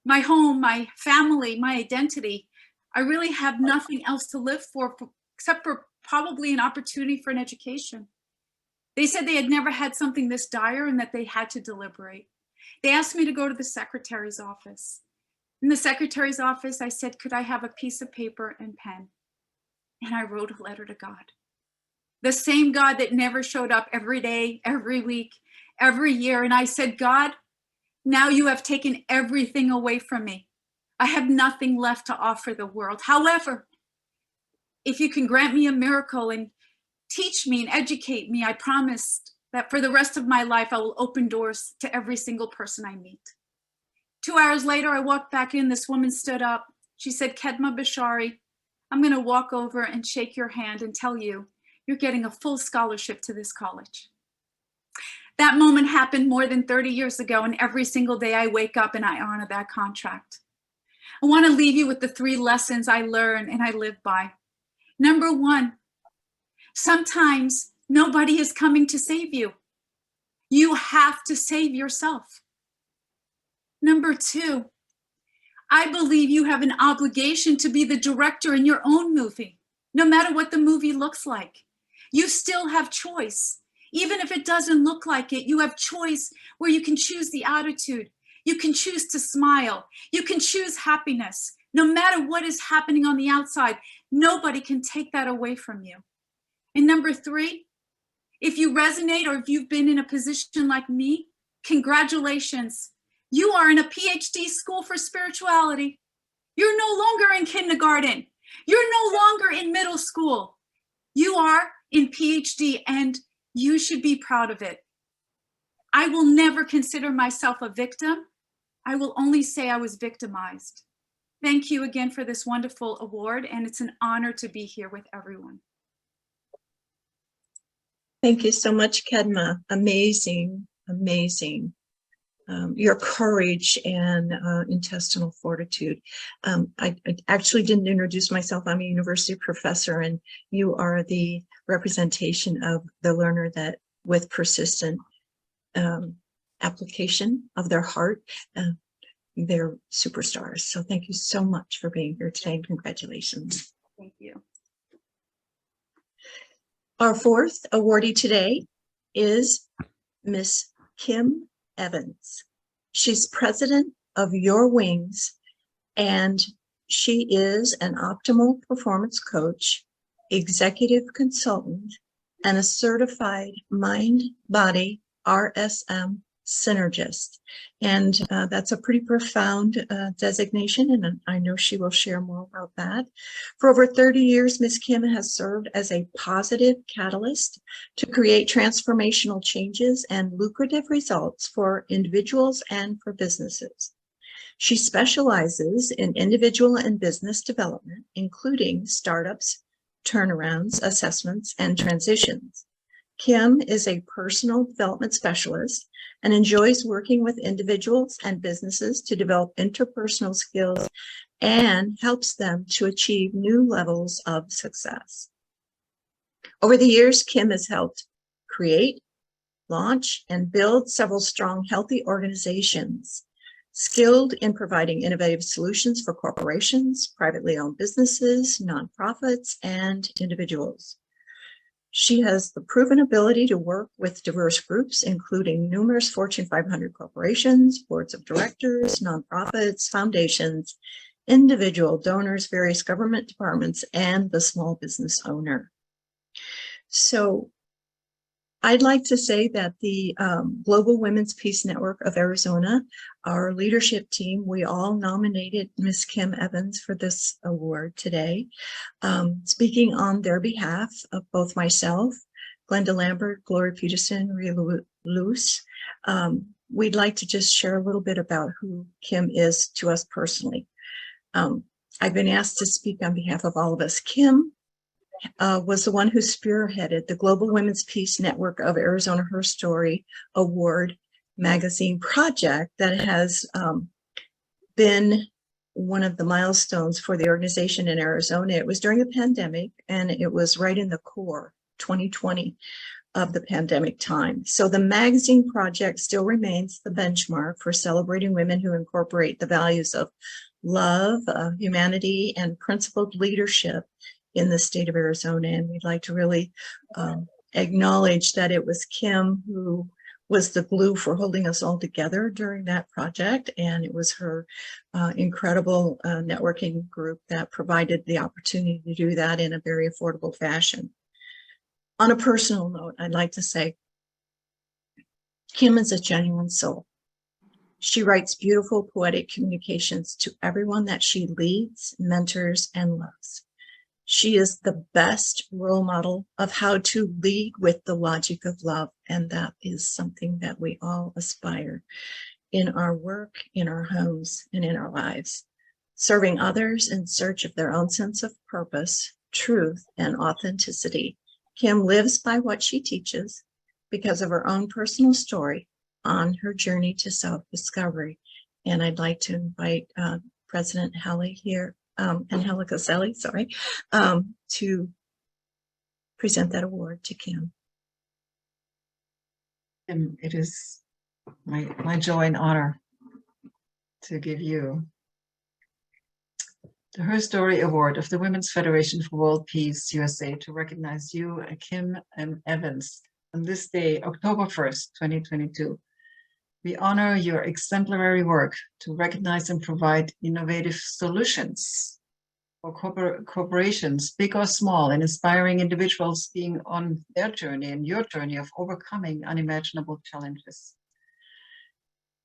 I: my home, my family, my identity. I really have nothing else to live for except for probably an opportunity for an education. They said they had never had something this dire and that they had to deliberate. They asked me to go to the secretary's office. In the secretary's office, I said, could I have a piece of paper and pen? And I wrote a letter to God. The same God that never showed up every day, every week, every year. And I said, God, now you have taken everything away from me. I have nothing left to offer the world. However, if you can grant me a miracle and teach me and educate me, I promised that for the rest of my life, I will open doors to every single person I meet. 2 hours later, I walked back in. This woman stood up. She said, Kedma Bashari, I'm going to walk over and shake your hand and tell you you're getting a full scholarship to this college. That moment happened more than 30 years ago, and every single day I wake up and I honor that contract. I want to leave you with the 3 lessons I learn and I live by. Number 1, sometimes nobody is coming to save you. You have to save yourself. Number 2, I believe you have an obligation to be the director in your own movie, no matter what the movie looks like. You still have choice. Even if it doesn't look like it, you have choice where you can choose the attitude. You can choose to smile. You can choose happiness. No matter what is happening on the outside, nobody can take that away from you. And number 3, if you resonate or if you've been in a position like me, congratulations. You are in a PhD school for spirituality. You're no longer in kindergarten. You're no longer in middle school. You are in PhD, and you should be proud of it. I will never consider myself a victim. I will only say I was victimized. Thank you again for this wonderful award, and it's an honor to be here with everyone.
A: Thank you so much, Kedma. Amazing, amazing. Your courage and intestinal fortitude. I actually didn't introduce myself. I'm a university professor, and you are the representation of the learner that with persistent application of their heart, they're superstars. So thank you so much for being here today, and congratulations.
I: Thank you.
A: Our 4th awardee today is Miss Kim Evans. She's president of Your Wings, and she is an optimal performance coach, executive consultant, and a certified mind-body RSM synergist. And that's a pretty profound designation, and I know she will share more about that. For over 30 years, Ms. Kim has served as a positive catalyst to create transformational changes and lucrative results for individuals and for businesses. She specializes in individual and business development, including startups, turnarounds, assessments, and transitions. Kim is a personal development specialist and enjoys working with individuals and businesses to develop interpersonal skills and helps them to achieve new levels of success. Over the years, Kim has helped create, launch, and build several strong, healthy organizations, skilled in providing innovative solutions for corporations, privately owned businesses, nonprofits, and individuals. She has the proven ability to work with diverse groups, including numerous Fortune 500 corporations, boards of directors, nonprofits, foundations, individual donors, various government departments, and the small business owner. So I'd like to say that the Global Women's Peace Network of Arizona, our leadership team, we all nominated Ms. Kim Evans for this award today. Speaking on their behalf of both myself, Glenda Lambert, Gloria Peterson, Ria Luce, we'd like to just share a little bit about who Kim is to us personally. I've been asked to speak on behalf of all of us. Kim was the one who spearheaded the Global Women's Peace Network of Arizona HerStory Award magazine project that has been one of the milestones for the organization in Arizona. It was during the pandemic, and it was right in the core 2020 of the pandemic time. So the magazine project still remains the benchmark for celebrating women who incorporate the values of love, humanity, and principled leadership in the state of Arizona. And we'd like to really acknowledge that it was Kim who was the glue for holding us all together during that project. And it was her incredible networking group that provided the opportunity to do that in a very affordable fashion. On a personal note, I'd like to say, Kim is a genuine soul. She writes beautiful poetic communications to everyone that she leads, mentors, and loves. She is the best role model of how to lead with the logic of love, and that is something that we all aspire. in our work, in our homes, and in our lives, serving others in search of their own sense of purpose, truth, and authenticity. Kim lives by what she teaches because of her own personal story on her journey to self-discovery. And I'd like to invite President Hallie here, Angelica Selly, to present that award to Kim.
C: And it is my joy and honor to give you the HerStory Award of the Women's Federation for World Peace USA to recognize you, Kim and Evans, on this day, October 1st, 2022. We honor your exemplary work to recognize and provide innovative solutions for corporations, big or small, and inspiring individuals being on their journey and your journey of overcoming unimaginable challenges.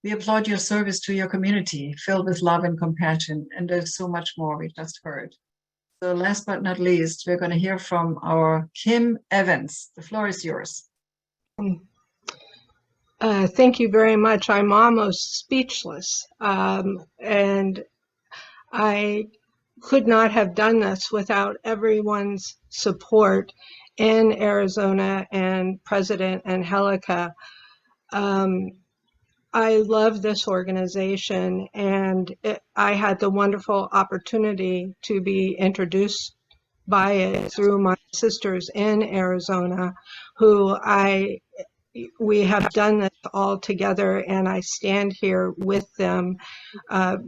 C: We applaud your service to your community, filled with love and compassion, and there's so much more we just heard. So last but not least, we're going to hear from our Kim Evans. The floor is yours.
G: Thank you very much. I'm almost speechless. And I could not have done this without everyone's support in Arizona and President Angelica. I love this organization, and I had the wonderful opportunity to be introduced by it through my sisters in Arizona, who we have done this all together, and I stand here with them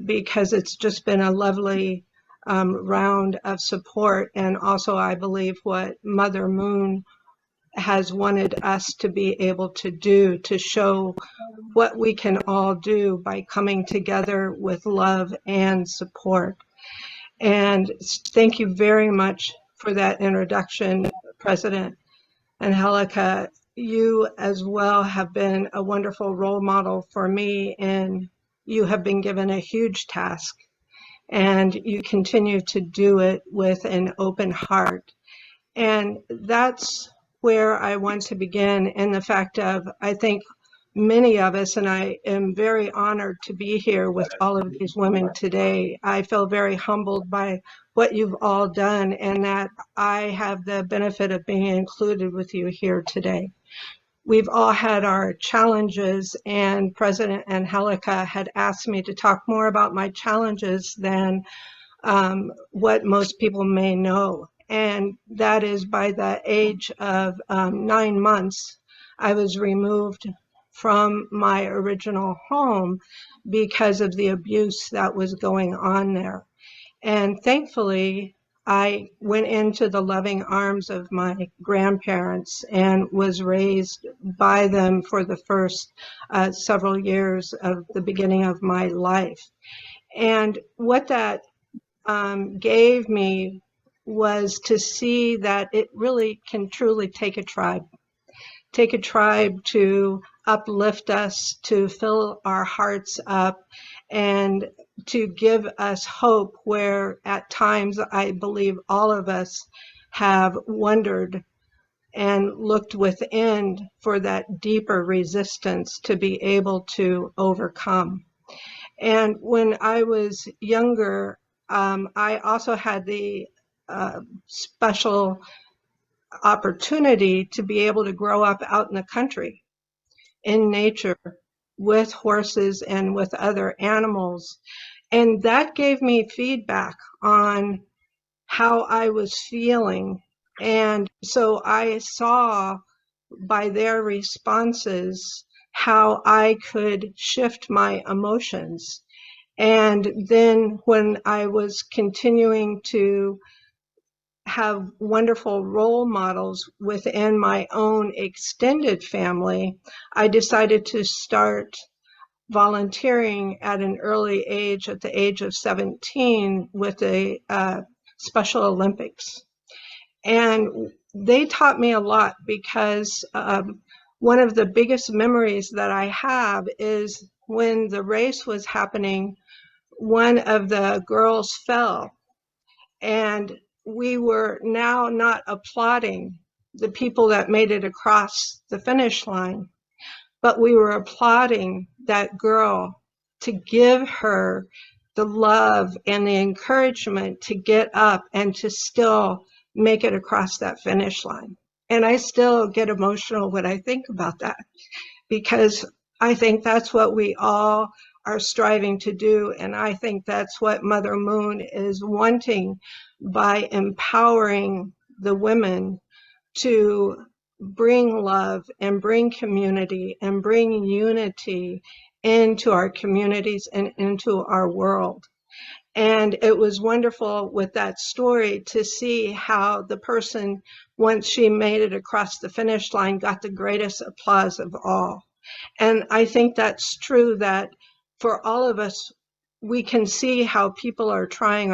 G: because it's just been a lovely round of support. And also, I believe what Mother Moon has wanted us to be able to do, to show what we can all do by coming together with love and support. And thank you very much for that introduction, President Angelica. You as well have been a wonderful role model for me, and you have been given a huge task, and you continue to do it with an open heart. And that's where I want to begin, in the fact of, I think many of us, and I am very honored to be here with all of these women today. I feel very humbled by what you've all done, and that I have the benefit of being included with you here today. We've all had our challenges, and President Angelica had asked me to talk more about my challenges than what most people may know. And that is, by the age of 9 months, I was removed from my original home because of the abuse that was going on there. And thankfully, I went into the loving arms of my grandparents and was raised by them for the first several years of the beginning of my life. And what that gave me was to see that it really can truly take a tribe to uplift us, to fill our hearts up, and to give us hope where at times I believe all of us have wondered and looked within for that deeper resistance to be able to overcome. And when I was younger, I also had the special opportunity to be able to grow up out in the country, in nature, with horses and with other animals. And that gave me feedback on how I was feeling. And so I saw by their responses how I could shift my emotions. And then when I was continuing to have wonderful role models within my own extended family, I decided to start volunteering at an early age, at the age of 17, with the Special Olympics. And they taught me a lot, because one of the biggest memories that I have is when the race was happening, one of the girls fell, and we were now not applauding the people that made it across the finish line, but we were applauding that girl to give her the love and the encouragement to get up and to still make it across that finish line. And I still get emotional when I think about that, because I think that's what we all are striving to do. And I think that's what Mother Moon is wanting by empowering the women to bring love and bring community and bring unity into our communities and into our world. And it was wonderful with that story to see how the person, once she made it across the finish line, got the greatest applause of all. And I think that's true, that for all of us, we can see how people are trying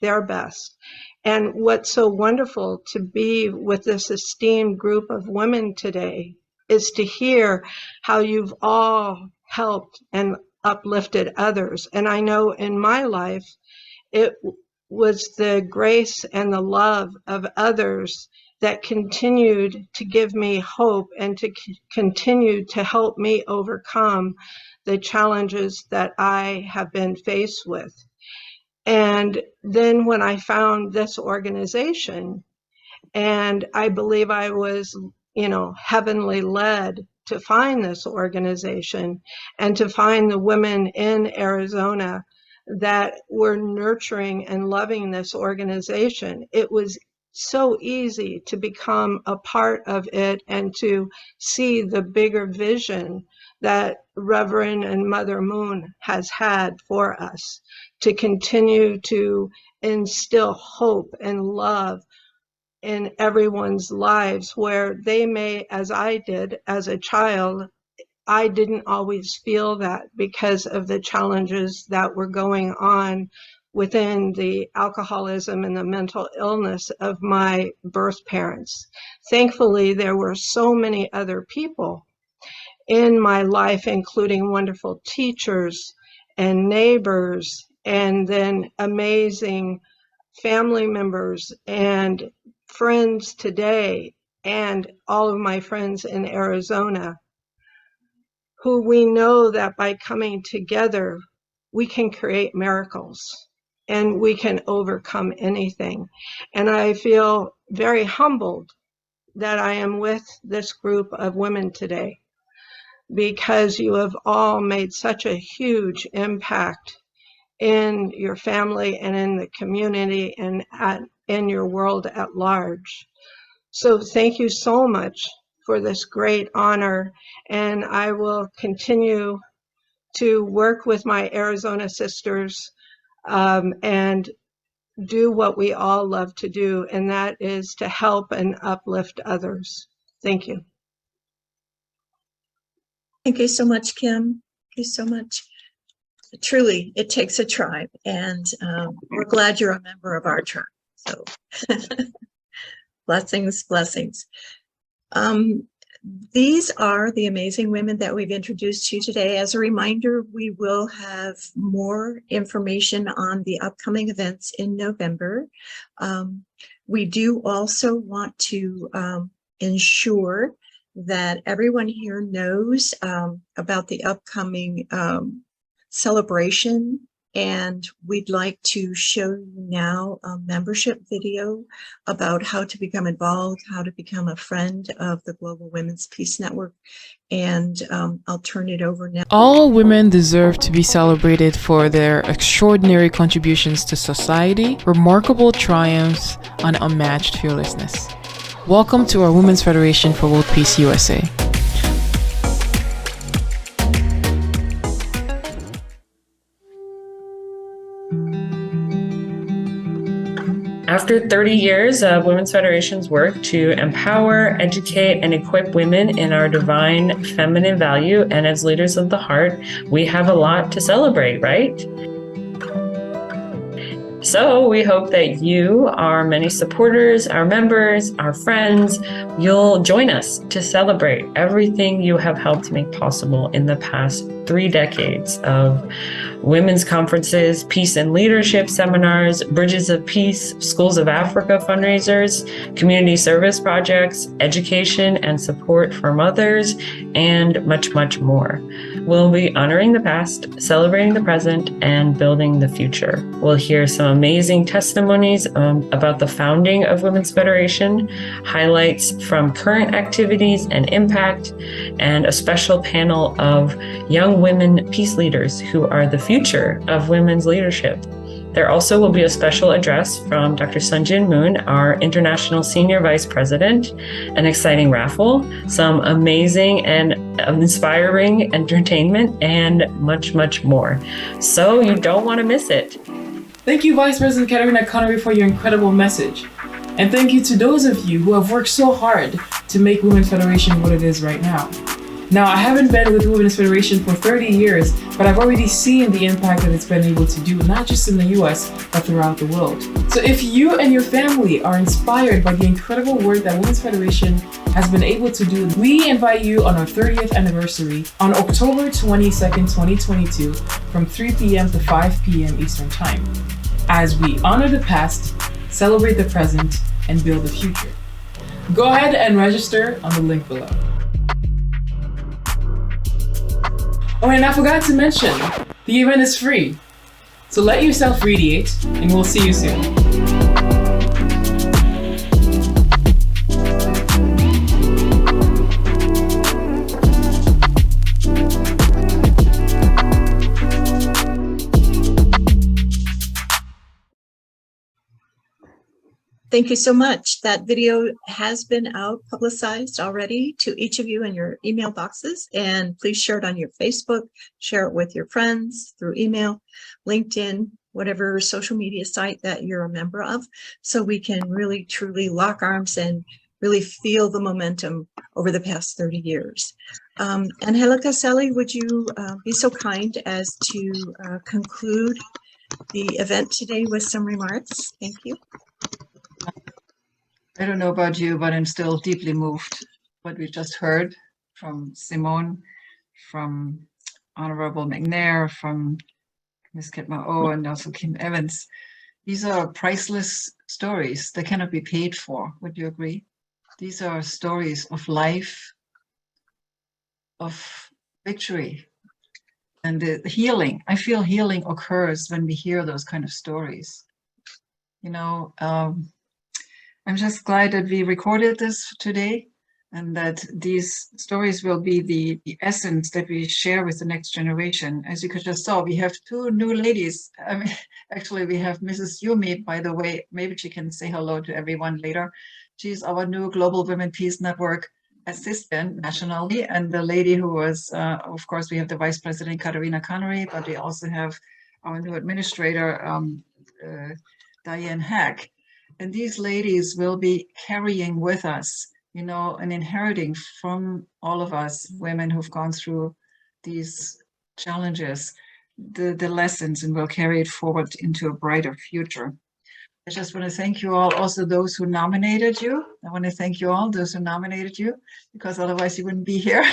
G: their best. And what's so wonderful to be with this esteemed group of women today is to hear how you've all helped and uplifted others. And I know in my life, it was the grace and the love of others that continued to give me hope and to continue to help me overcome the challenges that I have been faced with. And then when I found this organization, and I believe I was, heavenly led to find this organization and to find the women in Arizona that were nurturing and loving this organization, it was so easy to become a part of it and to see the bigger vision that Reverend and Mother Moon has had for us, to continue to instill hope and love in everyone's lives, where they may, as I did as a child, I didn't always feel that because of the challenges that were going on within the alcoholism and the mental illness of my birth parents. Thankfully, there were so many other people in my life, including wonderful teachers and neighbors, and then amazing family members and friends today, and all of my friends in Arizona, who we know that by coming together, we can create miracles and we can overcome anything. And I feel very humbled that I am with this group of women today, because you have all made such a huge impact in your family and in the community and in your world at large. So thank you so much for this great honor, and I will continue to work with my Arizona sisters and do what we all love to do, and that is to help and uplift others. Thank you.
A: Thank you so much, Kim. Thank you so much. Truly, it takes a tribe, and we're glad you're a member of our tribe. So blessings, blessings. These are the amazing women that we've introduced to you today. As a reminder, we will have more information on the upcoming events in November. We do also want to ensure that everyone here knows about the upcoming celebration, and we'd like to show you now a membership video about how to become involved, how to become a friend of the Global Women's Peace Network, and I'll turn it over now.
J: All women deserve to be celebrated for their extraordinary contributions to society, remarkable triumphs, and unmatched fearlessness. Welcome to our Women's Federation for World Peace USA.
K: After 30 years of Women's Federation's work to empower, educate, and equip women in our divine feminine value and as leaders of the heart, we have a lot to celebrate, right? So we hope that you, our many supporters, our members, our friends, you'll join us to celebrate everything you have helped make possible in the past 3 decades of women's conferences, peace and leadership seminars, Bridges of Peace, Schools of Africa fundraisers, community service projects, education and support for mothers, and much, much more. We'll be honoring the past, celebrating the present, and building the future. We'll hear some amazing testimonies about the founding of Women's Federation, highlights from current activities and impact, and a special panel of young women peace leaders who are the future of women's leadership. There also will be a special address from Dr. Sunjin Moon, our International Senior Vice President, an exciting raffle, some amazing and inspiring entertainment, and much, much more. So you don't want to miss it.
J: Thank you, Vice President Katarina Connery, for your incredible message. And thank you to those of you who have worked so hard to make Women's Federation what it is right now. Now, I haven't been with Women's Federation for 30 years, but I've already seen the impact that it's been able to do, not just in the US, but throughout the world. So if you and your family are inspired by the incredible work that Women's Federation has been able to do, we invite you on our 30th anniversary on October 22nd, 2022, from 3 p.m. to 5 p.m. Eastern Time, as we honor the past, celebrate the present, and build the future. Go ahead and register on the link below. Oh, and I forgot to mention, the event is free. So let yourself radiate, and we'll see you soon.
A: Thank you so much. That video has been publicized already to each of you in your email boxes, and please share it on your Facebook, share it with your friends through email, LinkedIn, whatever social media site that you're a member of, so we can really truly lock arms and really feel the momentum over the past 30 years. Angelica Selly, would you be so kind as to conclude the event today with some remarks? Thank you.
C: I don't know about you, but I'm still deeply moved. What we just heard from Simone, from Honorable Mcnair, from Ms. Ketma-O, and also Kim Evans. These are priceless stories that cannot be paid for. Would you agree? These are stories of life, of victory, and the healing. I feel healing occurs when we hear those kind of stories. You know, I'm just glad that we recorded this today, and that these stories will be the essence that we share with the next generation. As you could just saw, we have 2 new ladies. I mean, actually, we have Mrs. Yumi, by the way. Maybe she can say hello to everyone later. She's our new Global Women Peace Network assistant nationally, and the lady who was, of course, we have the Vice President Katarina Connery, but we also have our new administrator, Diane Hack. And these ladies will be carrying with us, you know, and inheriting from all of us women who've gone through these challenges, the lessons, and will carry it forward into a brighter future. I just want to thank you all, also those who nominated you. I want to thank you all, those who nominated you, because otherwise you wouldn't be here.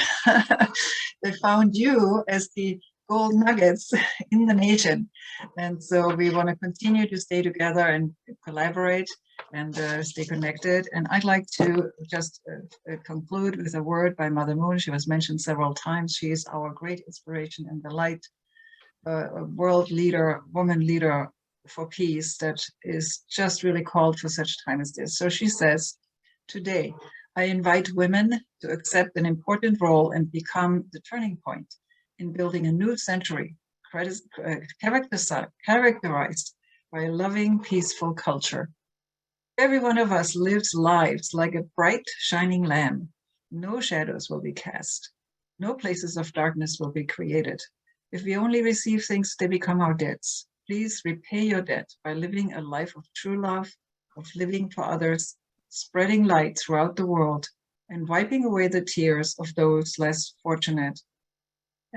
C: They found you as the gold nuggets in the nation. And so we want to continue to stay together and collaborate and stay connected. And I'd like to just conclude with a word by Mother Moon. She was mentioned several times. She is our great inspiration and delight, a world leader, woman leader for peace that is just really called for such time as this. So she says, today, I invite women to accept an important role and become the turning point in building a new century characterized by a loving, peaceful culture. Every one of us lives lives like a bright, shining lamp. No shadows will be cast. No places of darkness will be created. If we only receive things, they become our debts. Please repay your debt by living a life of true love, of living for others, spreading light throughout the world, and wiping away the tears of those less fortunate.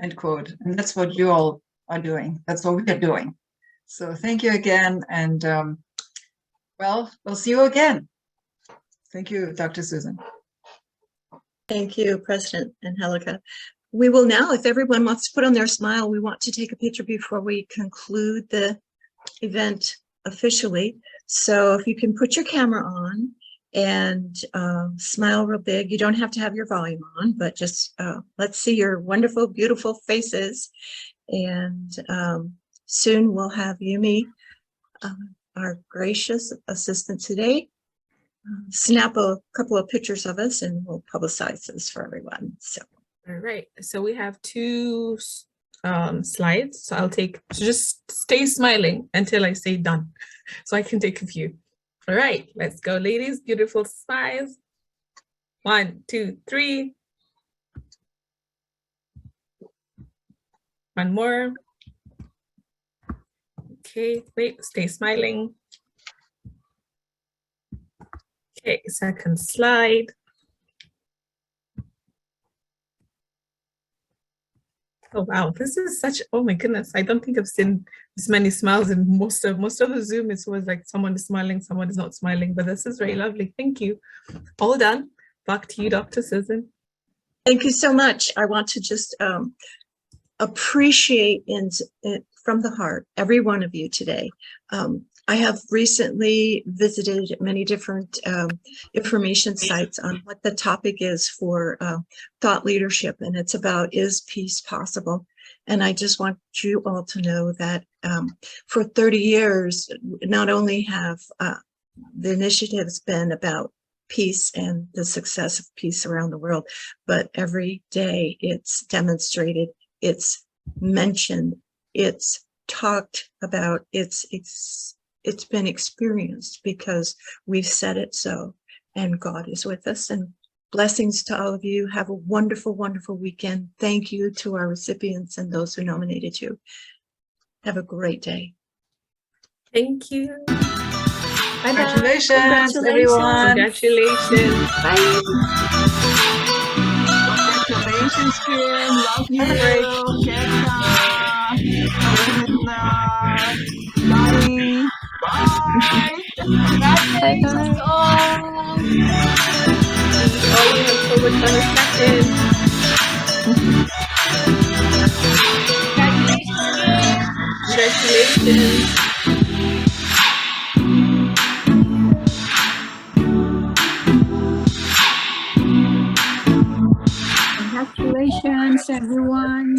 C: End quote. And that's what you all are doing. That's what we are doing. So thank you again. And well, we'll see you again. Thank you, Dr. Susan.
A: Thank you, President Angelica. We will now, if everyone wants to put on their smile, we want to take a picture before we conclude the event officially. So if you can put your camera on and smile real big. You don't have to have your volume on, but just let's see your wonderful, beautiful faces. And soon we'll have Yumi, our gracious assistant today, snap a couple of pictures of us and we'll publicize this for everyone. So.
L: All right, so we have 2 slides. So just stay smiling until I say done, so I can take a few. All right, let's go, ladies. Beautiful smiles. 1, 2, 3. One more. Okay, wait, stay smiling. Okay, second slide. Oh wow, this is such, oh my goodness, I don't think I've seen this many smiles in most of the Zoom. It's always like someone is smiling, someone is not smiling, but this is very lovely. Thank you. All done. Back to you, Dr. Susan.
A: Thank you so much. I want to just appreciate from the heart every one of you today. I have recently visited many different information sites on what the topic is for thought leadership, and it's about, is peace possible? And I just want you all to know that for 30 years, not only have the initiatives been about peace and the success of peace around the world, but every day it's demonstrated, it's mentioned, it's talked about, it's been experienced because we've said it so, and God is with us. And blessings to all of you. Have a wonderful, wonderful weekend. Thank you to our recipients and those who nominated you. Have a great day.
L: Thank you.
C: Congratulations, everyone.
L: Congratulations.
F: Bye. Congratulations, Kim. Love you. Lonnie. Bye.
E: Bye-bye.
L: Oh, you have so much fun with Captain. Congratulations.
M: Congratulations, everyone.